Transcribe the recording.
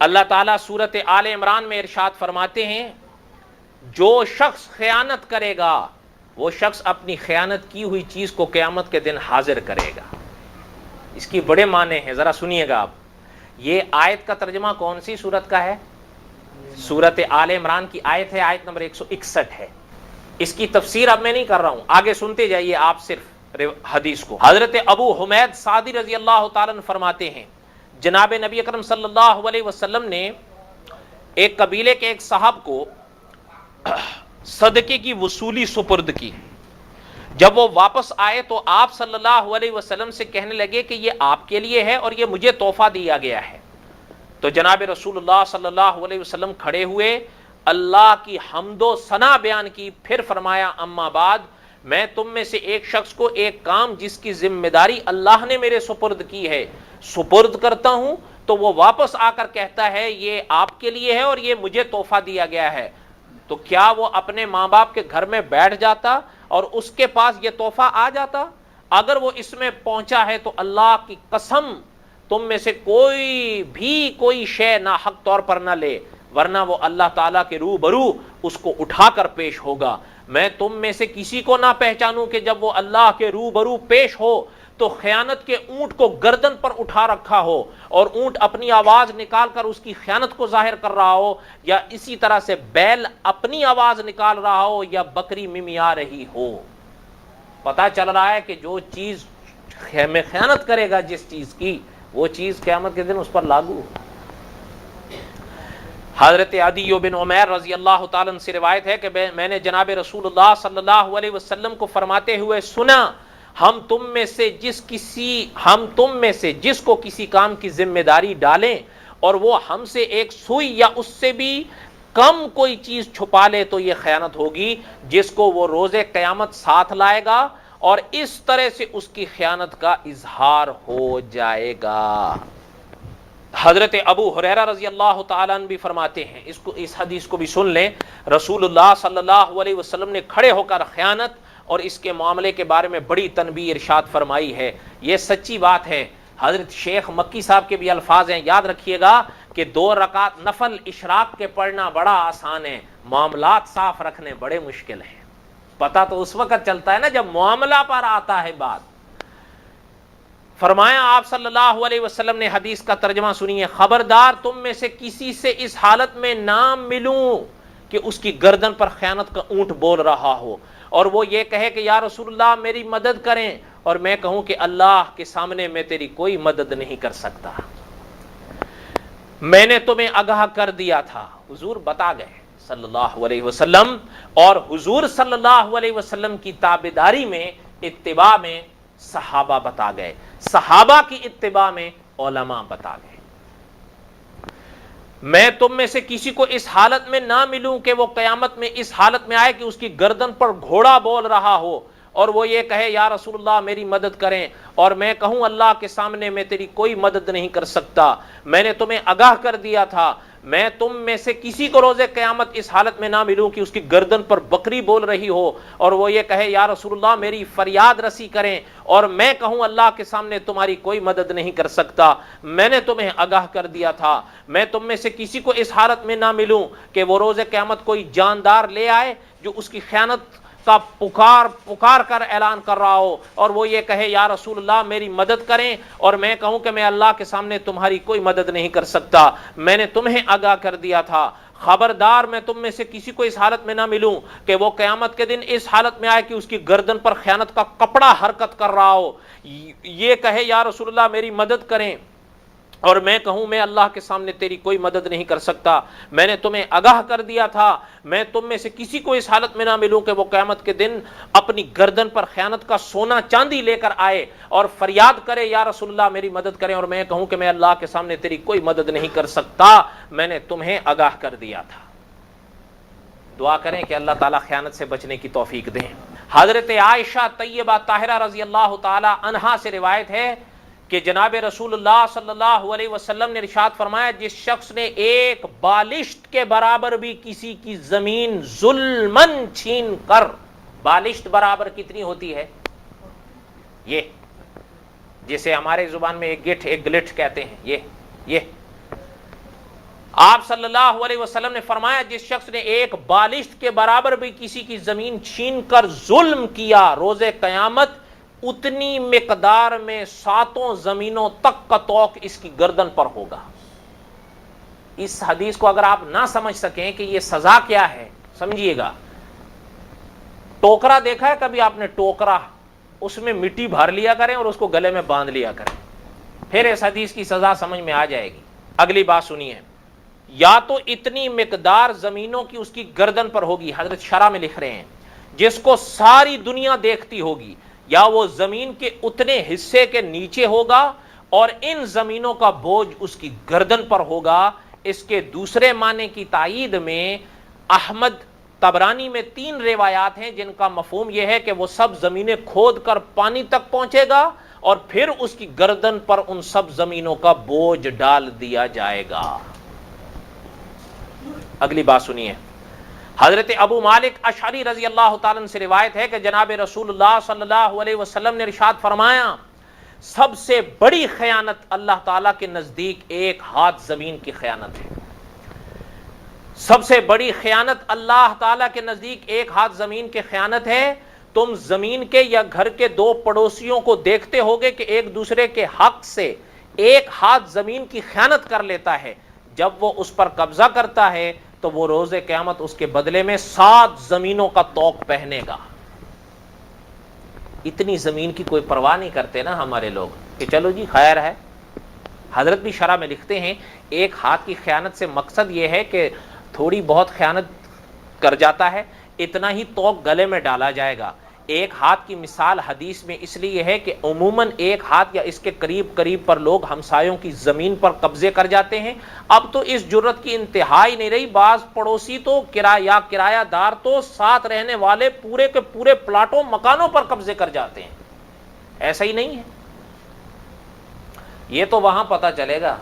اللہ تعالیٰ سورۃ آل عمران میں ارشاد فرماتے ہیں جو شخص خیانت کرے گا وہ شخص اپنی خیانت کی ہوئی چیز کو قیامت کے دن حاضر کرے گا۔ اس کی بڑے معنی ہیں، ذرا سنیے گا آپ۔ یہ آیت کا ترجمہ کون سی سورت کا ہے؟ سورۃ آل عمران کی آیت ہے، آیت نمبر 161 ہے۔ اس کی تفسیر اب میں نہیں کر رہا ہوں، آگے سنتے جائیے آپ صرف حدیث کو۔ حضرت ابو حمید سعدی رضی اللہ تعالیٰ عنہ فرماتے ہیں جناب نبی اکرم صلی اللہ علیہ وسلم نے ایک قبیلے کے ایک صاحب کو صدقے کی وصولی سپرد کی۔ جب وہ واپس آئے تو آپ صلی اللہ علیہ وسلم سے کہنے لگے کہ یہ آپ کے لیے ہے اور یہ مجھے تحفہ دیا گیا ہے۔ تو جناب رسول اللہ صلی اللہ علیہ وسلم کھڑے ہوئے، اللہ کی حمد و ثنا بیان کی، پھر فرمایا اما بعد، میں تم میں سے ایک شخص کو ایک کام جس کی ذمہ داری اللہ نے میرے سپرد کی ہے سپرد کرتا ہوں تو وہ واپس آ کر کہتا ہے یہ آپ کے لیے ہے اور یہ مجھے تحفہ دیا گیا ہے، تو کیا وہ اپنے ماں باپ کے گھر میں بیٹھ جاتا اور اس کے پاس یہ تحفہ آ جاتا؟ اگر وہ اس میں پہنچا ہے تو اللہ کی قسم تم میں سے کوئی بھی کوئی شے ناحق طور پر نہ لے، ورنہ وہ اللہ تعالیٰ کے روبرو اس کو اٹھا کر پیش ہوگا۔ میں تم میں سے کسی کو نہ پہچانوں کہ جب وہ اللہ کے روبرو پیش ہو تو خیانت کے اونٹ کو گردن پر اٹھا رکھا ہو اور اونٹ اپنی آواز نکال کر اس کی خیانت کو ظاہر کر رہا ہو، یا اسی طرح سے بیل اپنی آواز نکال رہا ہو یا بکری ممیا رہی ہو۔ پتہ چل رہا ہے کہ جو چیز میں خیانت کرے گا جس چیز کی، وہ چیز قیامت کے دن اس پر لاگو۔ حضرت عدی بن عمیر رضی اللہ تعالیٰ عنہ سے روایت ہے کہ میں نے جناب رسول اللہ صلی اللہ علیہ وسلم کو فرماتے ہوئے سنا، ہم تم میں سے جس کو کسی کام کی ذمہ داری ڈالیں اور وہ ہم سے ایک سوئی یا اس سے بھی کم کوئی چیز چھپا لے تو یہ خیانت ہوگی، جس کو وہ روز قیامت ساتھ لائے گا اور اس طرح سے اس کی خیانت کا اظہار ہو جائے گا۔ حضرت ابو ہریرہ رضی اللہ تعالیٰ عنہ بھی فرماتے ہیں، اس حدیث کو بھی سن لیں، رسول اللہ صلی اللہ علیہ وسلم نے کھڑے ہو کر خیانت اور اس کے معاملے کے بارے میں بڑی تنبیہ ارشاد فرمائی ہے۔ یہ سچی بات ہے۔ حضرت شیخ مکی صاحب کے بھی الفاظ ہیں، یاد رکھیے گا کہ 2 رکعت نفل اشراق کے پڑھنا بڑا آسان ہے، معاملات صاف رکھنے بڑے مشکل ہیں۔ پتہ تو اس وقت چلتا ہے نا جب معاملہ پر آتا ہے بات۔ فرمایا آپ صلی اللہ علیہ وسلم نے، حدیث کا ترجمہ سنیے، خبردار تم میں سے کسی سے اس حالت میں نہ ملوں کہ اس کی گردن پر خیانت کا اونٹ بول رہا ہو اور وہ یہ کہے کہ یا رسول اللہ میری مدد کریں، اور میں کہوں کہ اللہ کے سامنے میں تیری کوئی مدد نہیں کر سکتا، میں نے تمہیں آگاہ کر دیا تھا۔ حضور بتا گئے صلی اللہ علیہ وسلم، اور حضور صلی اللہ علیہ وسلم کی تابعداری میں، اتباع میں صحابہ بتا گئے، صحابہ کی اتباع میں علماء بتا گئے۔ میں تم میں سے کسی کو اس حالت میں نہ ملوں کہ وہ قیامت میں اس حالت میں آئے کہ اس کی گردن پر گھوڑا بول رہا ہو اور وہ یہ کہے یا رسول اللہ میری مدد کریں، اور میں کہوں اللہ کے سامنے میں تیری کوئی مدد نہیں کر سکتا، میں نے تمہیں آگاہ کر دیا تھا۔ میں تم میں سے کسی کو روز قیامت اس حالت میں نہ ملوں کہ اس کی گردن پر بکری بول رہی ہو اور وہ یہ کہے یا رسول اللہ میری فریاد رسی کریں، اور میں کہوں اللہ کے سامنے تمہاری کوئی مدد نہیں کر سکتا، میں نے تمہیں آگاہ کر دیا تھا۔ میں تم میں سے کسی کو اس حالت میں نہ ملوں کہ وہ روز قیامت کوئی جاندار لے آئے جو اس کی خیانت کا پکار کر اعلان کر رہا ہو اور وہ یہ کہے یا رسول اللہ میری مدد کریں، اور میں کہوں کہ میں اللہ کے سامنے تمہاری کوئی مدد نہیں کر سکتا، میں نے تمہیں آگاہ کر دیا تھا۔ خبردار میں تم میں سے کسی کو اس حالت میں نہ ملوں کہ وہ قیامت کے دن اس حالت میں آئے کہ اس کی گردن پر خیانت کا کپڑا حرکت کر رہا ہو، یہ کہے یا رسول اللہ میری مدد کریں، اور میں کہوں میں اللہ کے سامنے تیری کوئی مدد نہیں کر سکتا، میں نے تمہیں آگاہ کر دیا تھا۔ میں تم میں سے کسی کو اس حالت میں نہ ملوں کہ وہ قیامت کے دن اپنی گردن پر خیانت کا سونا چاندی لے کر آئے اور فریاد کرے یا رسول اللہ میری مدد کریں، اور میں کہوں کہ میں اللہ کے سامنے تیری کوئی مدد نہیں کر سکتا، میں نے تمہیں آگاہ کر دیا تھا۔ دعا کریں کہ اللہ تعالیٰ خیانت سے بچنے کی توفیق دیں۔ حضرت عائشہ طیبہ طاہرہ رضی اللہ تعالی عنہا سے روایت ہے کہ جناب رسول اللہ صلی اللہ علیہ وسلم نے ارشاد فرمایا، جس شخص نے ایک بالشت کے برابر بھی کسی کی زمین ظلمن چھین کر، بالشت برابر کتنی ہوتی ہے؟ یہ جسے ہمارے زبان میں ایک گٹھ ایک گلٹ کہتے ہیں، یہ آپ صلی اللہ علیہ وسلم نے فرمایا جس شخص نے ایک بالشت کے برابر بھی کسی کی زمین چھین کر ظلم کیا، روز قیامت اتنی مقدار میں 7 زمینوں تک کا طوق اس کی گردن پر ہوگا۔ اس حدیث کو اگر آپ نہ سمجھ سکیں کہ یہ سزا کیا ہے، سمجھیے گا، ٹوکرا دیکھا ہے کبھی آپ نے؟ ٹوکرا، اس میں مٹی بھر لیا کریں اور اس کو گلے میں باندھ لیا کریں، پھر اس حدیث کی سزا سمجھ میں آ جائے گی۔ اگلی بات سنیے، یا تو اتنی مقدار زمینوں کی اس کی گردن پر ہوگی، حضرت شرح میں لکھ رہے ہیں، جس کو ساری دنیا دیکھتی ہوگی، یا وہ زمین کے اتنے حصے کے نیچے ہوگا اور ان زمینوں کا بوجھ اس کی گردن پر ہوگا۔ اس کے دوسرے معنی کی تائید میں احمد طبرانی میں 3 روایات ہیں جن کا مفہوم یہ ہے کہ وہ سب زمینیں کھود کر پانی تک پہنچے گا اور پھر اس کی گردن پر ان سب زمینوں کا بوجھ ڈال دیا جائے گا۔ اگلی بات سنیے، حضرت ابو مالک اشعری رضی اللہ تعالیٰ عنہ سے روایت ہے کہ جناب رسول اللہ صلی اللہ علیہ وسلم نے ارشاد فرمایا، سب سے بڑی خیانت اللہ تعالیٰ کے نزدیک 1 ہاتھ زمین کی خیانت ہے۔ سب سے بڑی خیانت اللہ تعالیٰ کے نزدیک 1 ہاتھ زمین کی خیانت ہے۔ تم زمین کے یا گھر کے 2 پڑوسیوں کو دیکھتے ہوگے کہ ایک دوسرے کے حق سے 1 ہاتھ زمین کی خیانت کر لیتا ہے، جب وہ اس پر قبضہ کرتا ہے تو وہ روز قیامت اس کے بدلے میں 7 زمینوں کا طوق پہنے گا۔ اتنی زمین کی کوئی پرواہ نہیں کرتے نا ہمارے لوگ کہ چلو جی خیر ہے۔ حضرت بھی شرح میں لکھتے ہیں 1 ہاتھ کی خیانت سے مقصد یہ ہے کہ تھوڑی بہت خیانت کر جاتا ہے، اتنا ہی طوق گلے میں ڈالا جائے گا۔ 1 ہاتھ کی مثال حدیث میں اس لیے ہے کہ عموماً 1 ہاتھ یا اس کے قریب پر لوگ ہمسایوں کی زمین پر قبضے کر جاتے ہیں۔ اب تو اس جرت کی انتہائی نہیں رہی، بعض پڑوسی تو کرایہ دار تو ساتھ رہنے والے پورے کے پورے پلاٹوں مکانوں پر قبضے کر جاتے ہیں۔ ایسا ہی نہیں ہے؟ یہ تو وہاں پتہ چلے گا